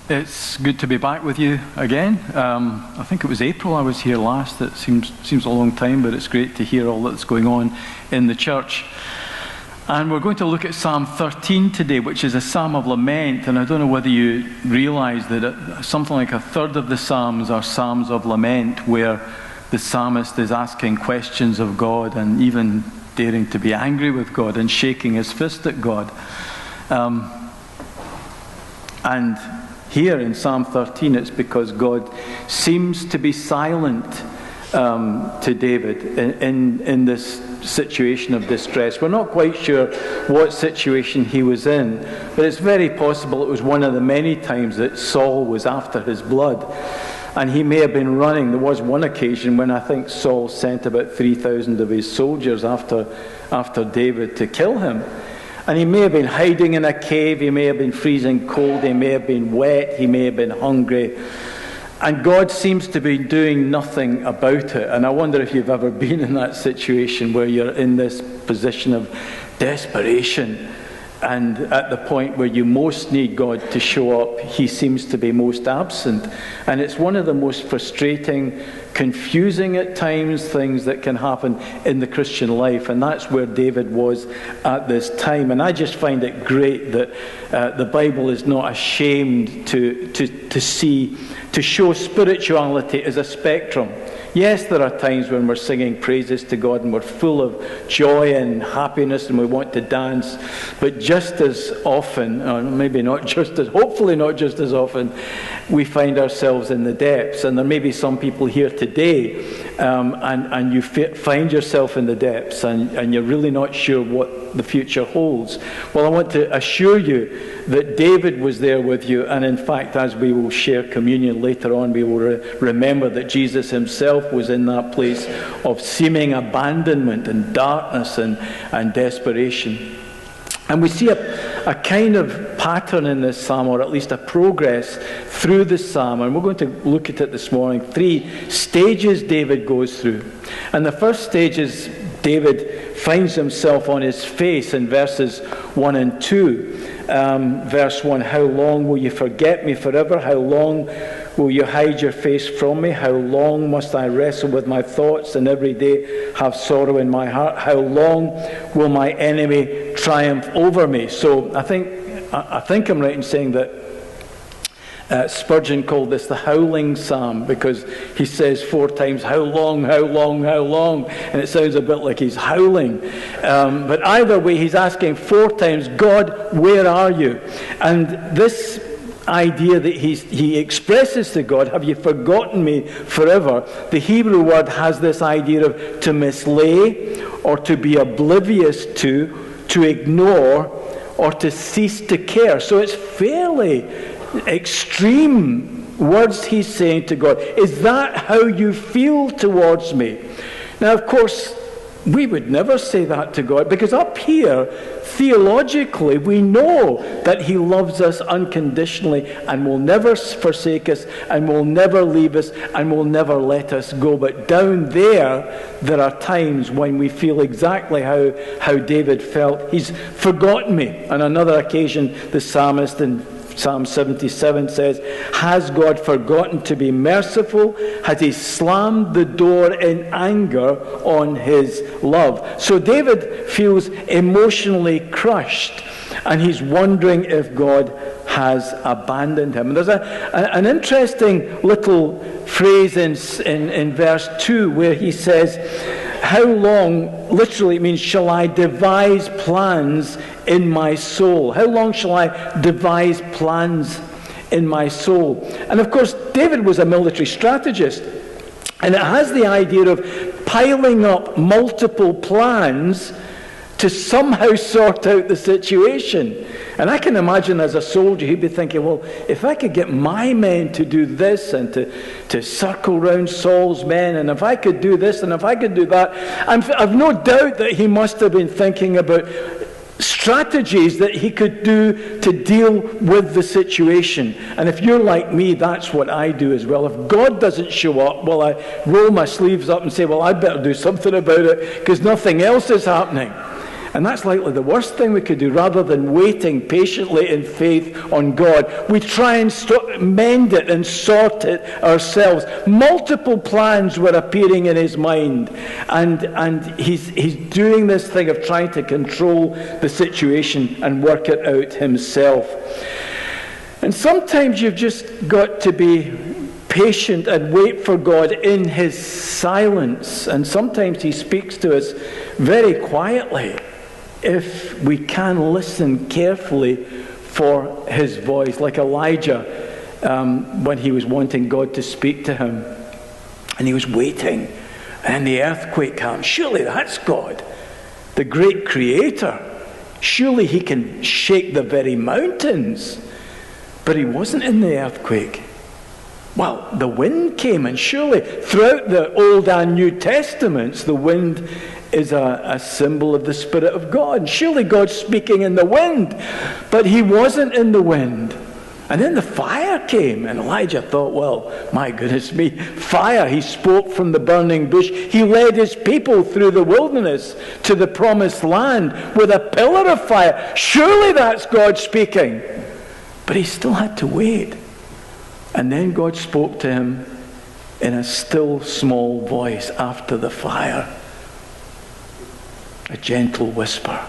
It's good to be back with you again. I think it was April I was here last. It seems a long time, but it's great to hear all that's going on in the church. And we're going to look at Psalm 13 today, which is a psalm of lament. And I don't know whether you realize that something like a third of the psalms are psalms of lament, where the psalmist is asking questions of God and even daring to be angry with God and shaking his fist at God. And here in Psalm 13, it's because God seems to be silent to David in this situation of distress. We're not quite sure what situation he was in, but it's very possible it was one of the many times that Saul was after his blood. And he may have been running. There was one occasion when I think Saul sent about 3,000 of his soldiers after David to kill him. And he may have been hiding in a cave, he may have been freezing cold, he may have been wet, he may have been hungry. And God seems to be doing nothing about it. And I wonder if you've ever been in that situation where you're in this position of desperation, and at the point where you most need God to show up, he seems to be most absent. And it's one of the most frustrating, confusing at times things that can happen in the Christian life. And that's where David was at this time. And I just find it great that the Bible is not ashamed to show spirituality as a spectrum. Yes, there are times when we're singing praises to God and we're full of joy and happiness and we want to dance. But just as often, or maybe not just as, hopefully not just as often, we find ourselves in the depths. And there may be some people here today and you find yourself in the depths and you're really not sure what the future holds. Well, I want to assure you that David was there with you. And in fact, as we will share communion later on, we will remember that Jesus himself was in that place of seeming abandonment and darkness and desperation. And we see a kind of pattern in this psalm, or at least a progress through the psalm. And we're going to look at it this morning. 3 stages David goes through. And the first stage is David finds himself on his face in verses 1 and 2. Verse 1, how long will you forget me forever? How long will you hide your face from me? How long must I wrestle with my thoughts and every day have sorrow in my heart? How long will my enemy triumph over me? So I think I'm right in saying that Spurgeon called this the howling psalm, because he says 4 times, how long, how long, how long? And it sounds a bit like he's howling. But either way, he's asking 4 times, God, where are you? And this idea that he expresses to God, have you forgotten me forever? The Hebrew word has this idea of to mislay, or to be oblivious to ignore, or to cease to care. So it's fairly extreme words he's saying to God. Is that how you feel towards me? Now, of course, we would never say that to God, because up here, theologically, we know that he loves us unconditionally and will never forsake us and will never leave us and will never let us go. But down there are times when we feel exactly how David felt. He's forgotten me. On another occasion, the psalmist in Psalm 77 says, has God forgotten to be merciful? Has he slammed the door in anger on his love? So David feels emotionally crushed, and he's wondering if God has abandoned him. And there's an interesting little phrase in verse 2 where he says, how long, literally it means, shall I devise plans in my soul? How long shall I devise plans in my soul? And of course, David was a military strategist. And it has the idea of piling up multiple plans to somehow sort out the situation. And I can imagine as a soldier, he'd be thinking, well, if I could get my men to do this and to circle round Saul's men, and if I could do this and if I could do that, I've no doubt that he must have been thinking about strategies that he could do to deal with the situation. And if you're like me, that's what I do as well. If God doesn't show up, well, I roll my sleeves up and say, well, I'd better do something about it because nothing else is happening. And that's likely the worst thing we could do. Rather than waiting patiently in faith on God, we try and mend it and sort it ourselves. Multiple plans were appearing in his mind. And he's doing this thing of trying to control the situation and work it out himself. And sometimes you've just got to be patient and wait for God in his silence. And sometimes he speaks to us very quietly if we can listen carefully for his voice, like Elijah when he was wanting God to speak to him. And he was waiting. And the earthquake came. Surely that's God, the great creator. Surely he can shake the very mountains. But he wasn't in the earthquake. Well, the wind came, and surely throughout the Old and New Testaments, the wind is a symbol of the Spirit of God. And surely God's speaking in the wind, but he wasn't in the wind. And then the fire came, and Elijah thought, well, my goodness me, fire. He spoke from the burning bush. He led his people through the wilderness to the promised land with a pillar of fire. Surely that's God speaking. But he still had to wait. And then God spoke to him in a still small voice after the fire. A gentle whisper.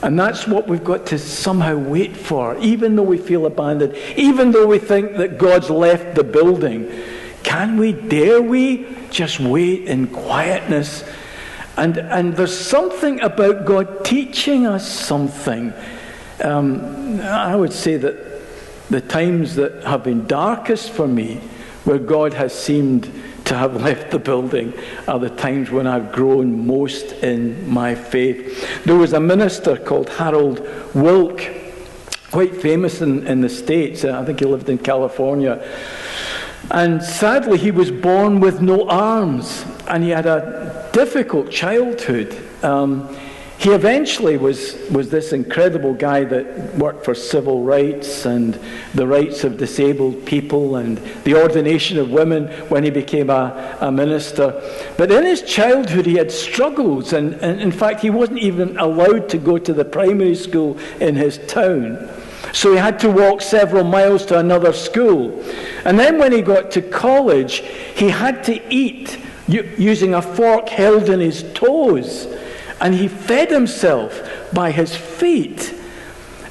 And that's what we've got to somehow wait for, even though we feel abandoned, even though we think that God's left the building. Dare we just wait in quietness? And there's something about God teaching us something. I would say that the times that have been darkest for me, where God has seemed to have left the building, are the times when I've grown most in my faith. There was a minister called Harold Wilk, quite famous in the States. I think he lived in California. And sadly, he was born with no arms, and he had a difficult childhood. He eventually was this incredible guy that worked for civil rights and the rights of disabled people and the ordination of women when he became a minister. But in his childhood he had struggles, and in fact he wasn't even allowed to go to the primary school in his town. So he had to walk several miles to another school. And then when he got to college, he had to eat using a fork held in his toes. And he fed himself by his feet.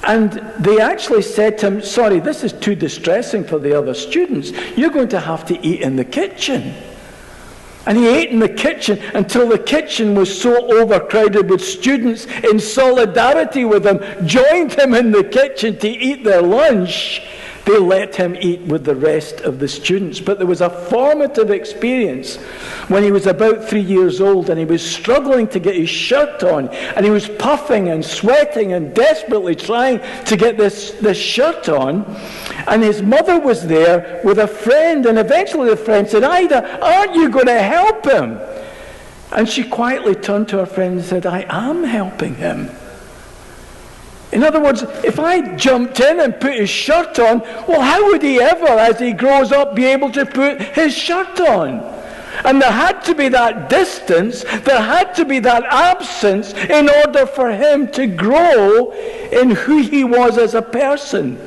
And they actually said to him, sorry, this is too distressing for the other students. You're going to have to eat in the kitchen. And he ate in the kitchen until the kitchen was so overcrowded with students in solidarity with him, joined him in the kitchen to eat their lunch. They let him eat with the rest of the students. But there was a formative experience when he was about 3 years old, and he was struggling to get his shirt on, and he was puffing and sweating and desperately trying to get this shirt on. And his mother was there with a friend, and eventually the friend said, Ida, aren't you going to help him? And she quietly turned to her friend and said, I am helping him. In other words, if I jumped in and put his shirt on, well, how would he ever, as he grows up, be able to put his shirt on? And there had to be that distance, there had to be that absence in order for him to grow in who he was as a person.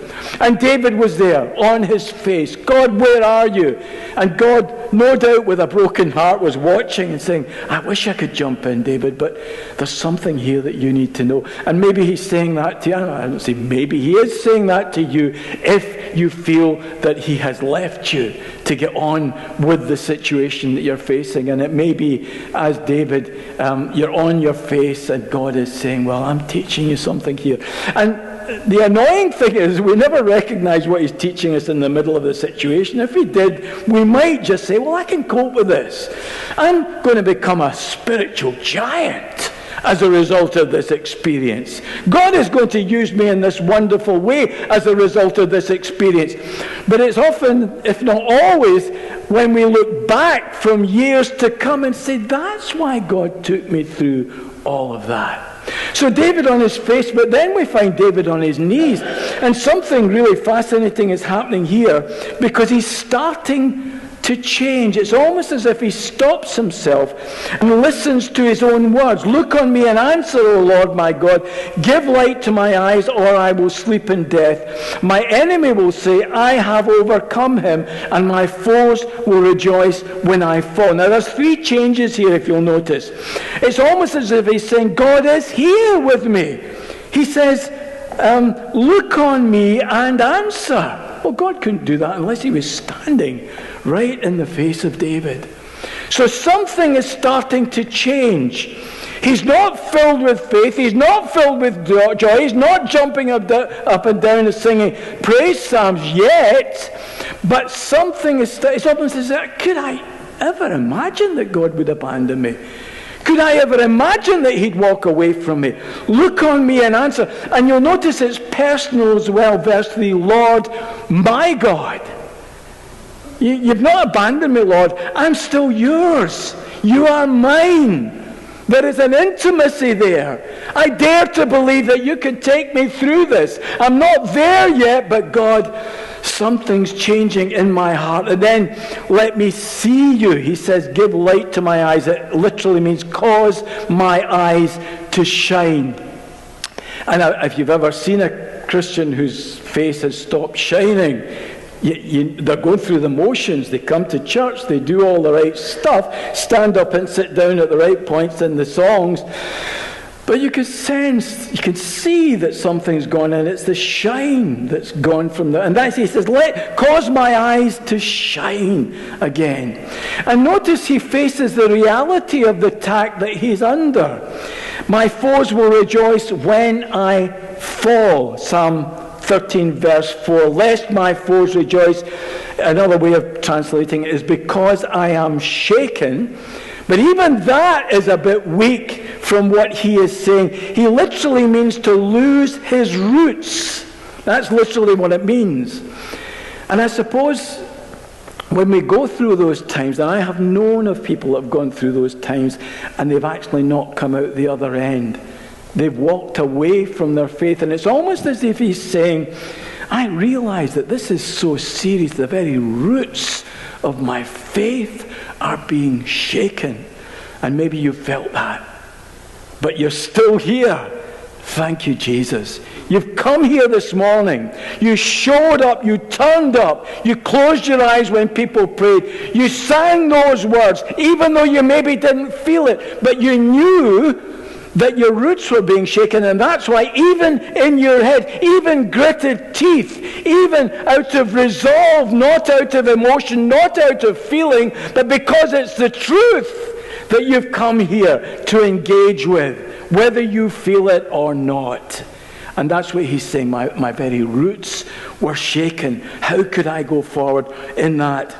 And David was there on his face. God, where are you? And God, no doubt with a broken heart, was watching and saying, I wish I could jump in, David, but there's something here that you need to know. And maybe he's saying that to you. I don't say maybe. He is saying that to you if you feel that he has left you to get on with the situation that you're facing. And it may be, as David, you're on your face and God is saying, well, I'm teaching you something here. And the annoying thing is we never recognize what he's teaching us in the middle of the situation. If he did, we might just say, well, I can cope with this. I'm going to become a spiritual giant as a result of this experience. God is going to use me in this wonderful way as a result of this experience. But it's often, if not always, when we look back from years to come and say, that's why God took me through all of that. So David on his face, but then we find David on his knees. And something really fascinating is happening here, because he's starting to change. It's almost as if he stops himself and listens to his own words. Look on me and answer, O Lord my God. Give light to my eyes, or I will sleep in death. My enemy will say, I have overcome him, and my foes will rejoice when I fall. Now there's three changes here, if you'll notice. It's almost as if he's saying, God is here with me. He says, look on me and answer. Well, God couldn't do that unless he was standing right in the face of David. So something is starting to change. He's not filled with faith. He's not filled with joy. He's not jumping up and down and singing praise psalms yet. But something is, it's almost as if, could I ever imagine that God would abandon me? Could I ever imagine that he'd walk away from me? Look on me and answer. And you'll notice it's personal as well. Verse 3, Lord, my God. You've not abandoned me, Lord. I'm still yours. You are mine. There is an intimacy there. I dare to believe that you can take me through this. I'm not there yet, but God, something's changing in my heart. And then, let me see you. He says, give light to my eyes. It literally means cause my eyes to shine. And if you've ever seen a Christian whose face has stopped shining, they're going through the motions. They come to church, they do all the right stuff, stand up and sit down at the right points in the songs, but you can sense, you can see that something's gone in. It's the shine that's gone from there. And that's, he says, cause my eyes to shine again. And notice he faces the reality of the attack that he's under. My foes will rejoice when I fall. Psalm 13 verse 4, lest my foes rejoice. Another way of translating it is because I am shaken. But even that is a bit weak from what he is saying. He literally means to lose his roots. That's literally what it means. And I suppose when we go through those times, and I have known of people that have gone through those times and they've actually not come out the other end. They've walked away from their faith, and it's almost as if he's saying, I realize that this is so serious. The very roots of my faith are being shaken. And maybe you felt that. But you're still here. Thank you, Jesus. You've come here this morning. You showed up. You turned up. You closed your eyes when people prayed. You sang those words, even though you maybe didn't feel it. But you knew that your roots were being shaken, and that's why even in your head, even gritted teeth, even out of resolve, not out of emotion, not out of feeling, but because it's the truth that you've come here to engage with, whether you feel it or not. And that's what he's saying, my very roots were shaken. How could I go forward in that?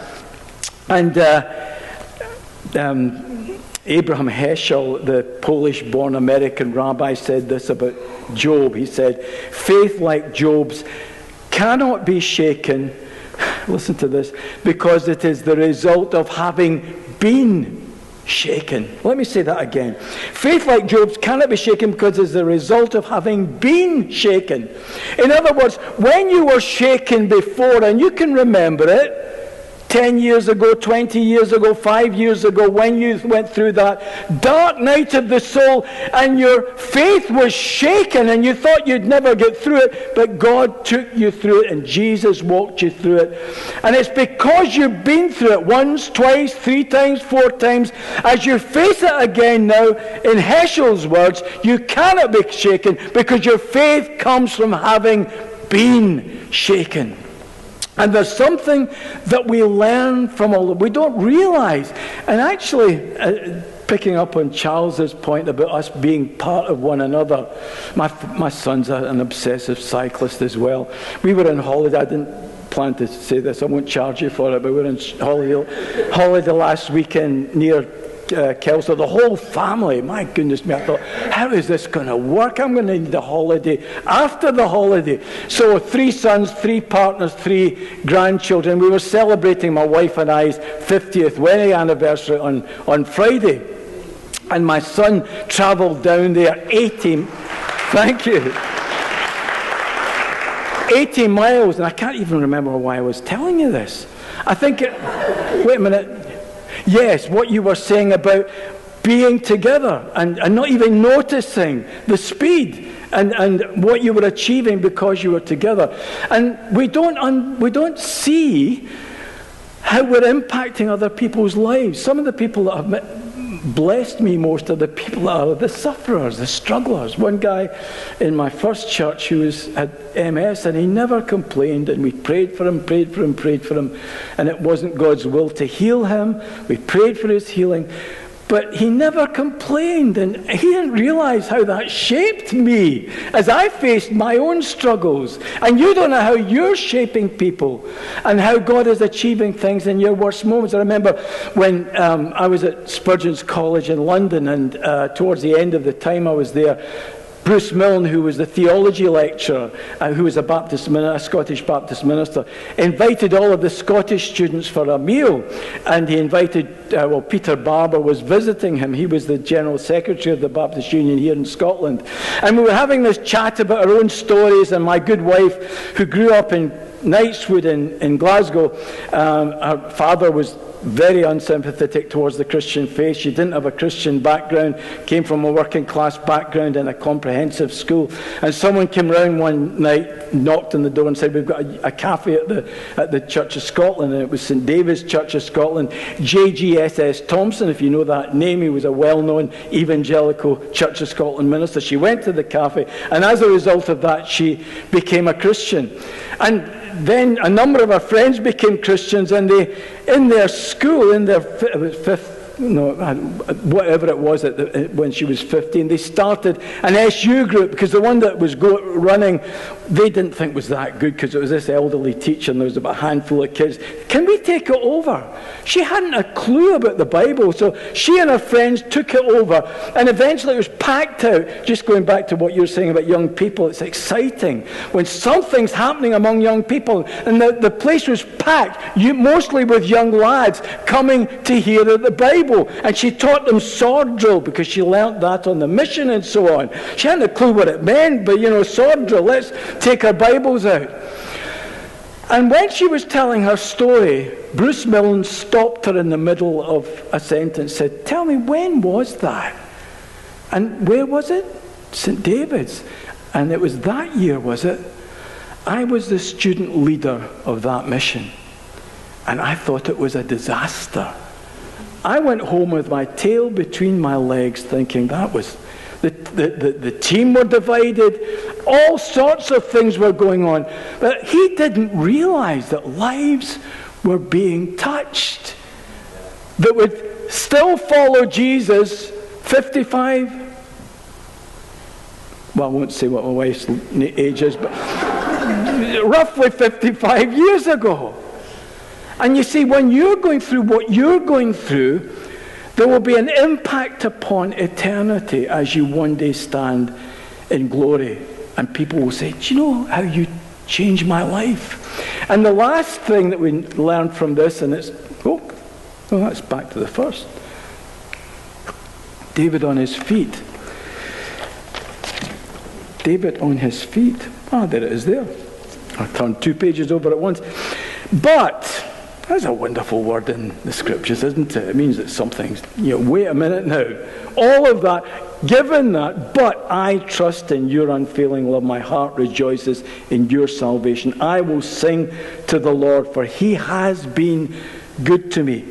And Abraham Heschel, the Polish-born American rabbi, said this about Job. He said, faith like Job's cannot be shaken, listen to this, because it is the result of having been shaken. Let me say that again. Faith like Job's cannot be shaken because it's the result of having been shaken. In other words, when you were shaken before, and you can remember it, 10 years ago, 20 years ago, 5 years ago, when you went through that dark night of the soul and your faith was shaken and you thought you'd never get through it, but God took you through it and Jesus walked you through it. And it's because you've been through it once, twice, 3 times, 4 times, as you face it again now, in Heschel's words, you cannot be shaken because your faith comes from having been shaken. And there's something that we learn from all that we don't realize. And actually, picking up on Charles's point about us being part of one another, my son's an obsessive cyclist as well. We were on holiday. I didn't plan to say this. I won't charge you for it, but we were on holiday last weekend near Kelso, the whole family. My goodness me, I thought, how is this going to work? I'm going to need a holiday after the holiday. So 3 sons, 3 partners, 3 grandchildren. We were celebrating my wife and I's 50th wedding anniversary on Friday. And my son travelled down there 80 18 miles, and I can't even remember why I was telling you this. I think wait a minute. Yes, what you were saying about being together and not even noticing the speed and what you were achieving because you were together. And we don't see how we're impacting other people's lives. Some of the people that have blessed me most are the people that are the sufferers, the strugglers. One guy in my first church who had MS, and he never complained, and we prayed for him, and it wasn't God's will to heal him. We prayed for his healing, but he never complained, and he didn't realize how that shaped me as I faced my own struggles. And you don't know how you're shaping people and how God is achieving things in your worst moments. I remember when I was at Spurgeon's College in London, and towards the end of the time I was there, Bruce Milne, who was the theology lecturer, who was a Scottish Baptist minister, invited all of the Scottish students for a meal. And he invited, Peter Barber was visiting him. He was the General Secretary of the Baptist Union here in Scotland. And we were having this chat about our own stories, and my good wife, who grew up in Knightswood in Glasgow, her father was very unsympathetic towards the Christian faith. She didn't have a Christian background, came from a working class background in a comprehensive school. And someone came round one night, knocked on the door and said, we've got a cafe at the Church of Scotland, and it was St David's Church of Scotland. J.G.S.S. Thompson, if you know that name, he was a well-known evangelical Church of Scotland minister. She went to the cafe, and as a result of that, she became a Christian. And then a number of our friends became Christians, and they, in their school, in their whatever it was when she was 15, they started an SU group, because the one that was running, they didn't think was that good, because it was this elderly teacher and there was about a handful of kids. Can we take it over? She hadn't a clue about the Bible, so she and her friends took it over, and eventually it was packed out. Just going back to what you're saying about young people, it's exciting when something's happening among young people, and the place was packed, mostly with young lads coming to hear the Bible. And she taught them sword drill, because she learnt that on the mission and so on. She hadn't a clue what it meant, but sword drill, let's take our Bibles out. And when she was telling her story, Bruce Milne stopped her in the middle of a sentence, said, tell me, when was that? And where was it? St David's. And it was that year, was it? I was the student leader of that mission, and I thought it was a disaster. I went home with my tail between my legs, thinking that was the team were divided, all sorts of things were going on. But he didn't realize that lives were being touched that would still follow Jesus 55. Well, I won't say what my wife's age is, but roughly 55 years ago. And you see, when you're going through what you're going through, there will be an impact upon eternity as you one day stand in glory. And people will say, do you know how you changed my life? And the last thing that we learned from this, and it's, that's back to the first. David on his feet. David on his feet. There it is there. I turned 2 pages over at once. But that's a wonderful word in the scriptures, isn't it? It means that something's, wait a minute now. All of that, given that, but I trust in your unfailing love. My heart rejoices in your salvation. I will sing to the Lord, for he has been good to me.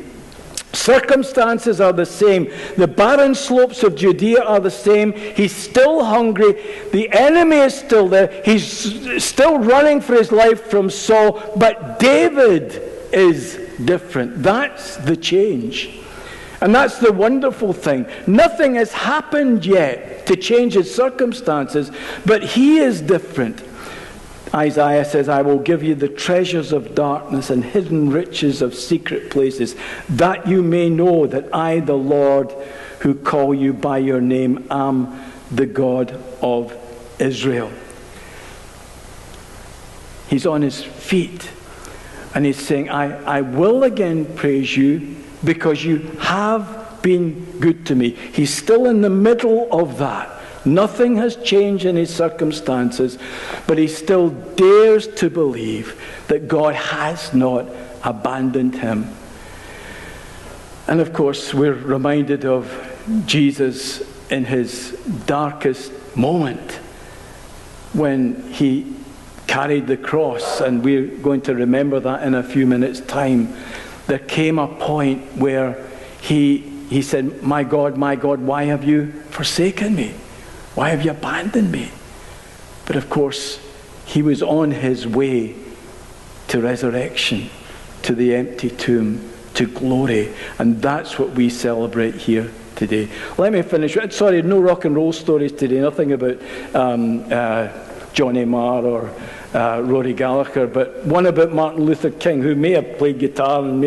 Circumstances are the same. The barren slopes of Judea are the same. He's still hungry. The enemy is still there. He's still running for his life from Saul. But David is different. That's the change. And that's the wonderful thing. Nothing has happened yet to change his circumstances, but he is different. Isaiah says, I will give you the treasures of darkness and hidden riches of secret places, that you may know that I, the Lord, who call you by your name, am the God of Israel. He's on his feet. And he's saying, I will again praise you because you have been good to me. He's still in the middle of that. Nothing has changed in his circumstances, but he still dares to believe that God has not abandoned him. And of course, we're reminded of Jesus in his darkest moment when he carried the cross, and we're going to remember that in a few minutes' time. There came a point where he said, my God, why have you forsaken me? Why have you abandoned me? But of course, he was on his way to resurrection, to the empty tomb, to glory. And that's what we celebrate here today. Let me finish. Sorry, no rock and roll stories today. Nothing about Johnny Marr or Rory Gallagher, but one about Martin Luther King, who may have played guitar and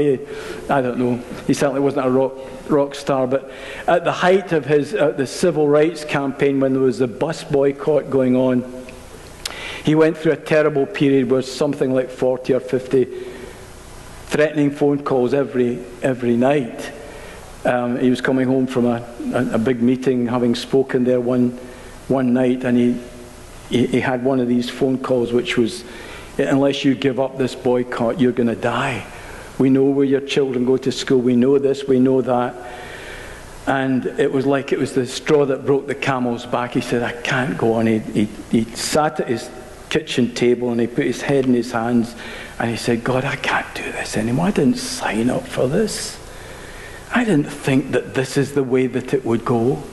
I don't know, he certainly wasn't a rock star, but at the height of his the civil rights campaign, when there was the bus boycott going on, he went through a terrible period where something like 40 or 50 threatening phone calls every night. He was coming home from a big meeting, having spoken there one night, and he had one of these phone calls which was, unless you give up this boycott, you're going to die. We know where your children go to school. We know this, we know that. And it was like it was the straw that broke the camel's back. He said, I can't go on. He sat at his kitchen table and he put his head in his hands and he said, God, I can't do this anymore. I didn't sign up for this. I didn't think that this is the way that it would go.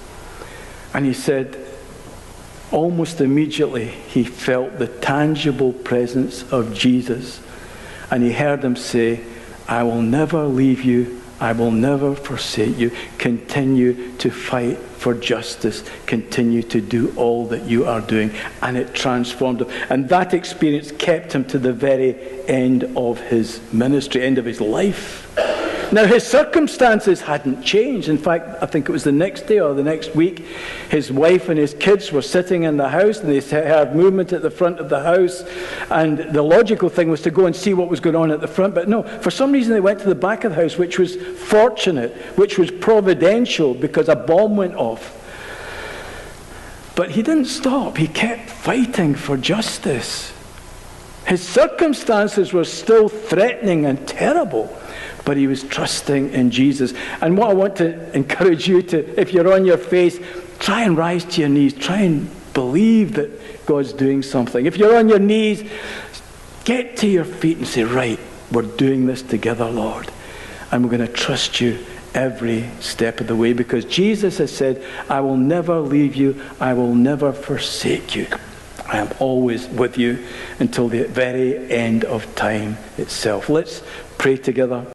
And he said, almost immediately he felt the tangible presence of Jesus, and he heard him say, I will never leave you, I will never forsake you. Continue to fight for justice. Continue to do all that you are doing. And it transformed him. And that experience kept him to the very end of his ministry, end of his life. Now, his circumstances hadn't changed. In fact, I think it was the next day or the next week, his wife and his kids were sitting in the house and they heard movement at the front of the house. And the logical thing was to go and see what was going on at the front. But no, for some reason they went to the back of the house, which was fortunate, which was providential, because a bomb went off. But he didn't stop. He kept fighting for justice. His circumstances were still threatening and terrible, but he was trusting in Jesus. And what I want to encourage you to, if you're on your face, try and rise to your knees. Try and believe that God's doing something. If you're on your knees, get to your feet and say, right, we're doing this together, Lord. And we're going to trust you every step of the way, because Jesus has said, I will never leave you. I will never forsake you. I am always with you until the very end of time itself. Let's pray together.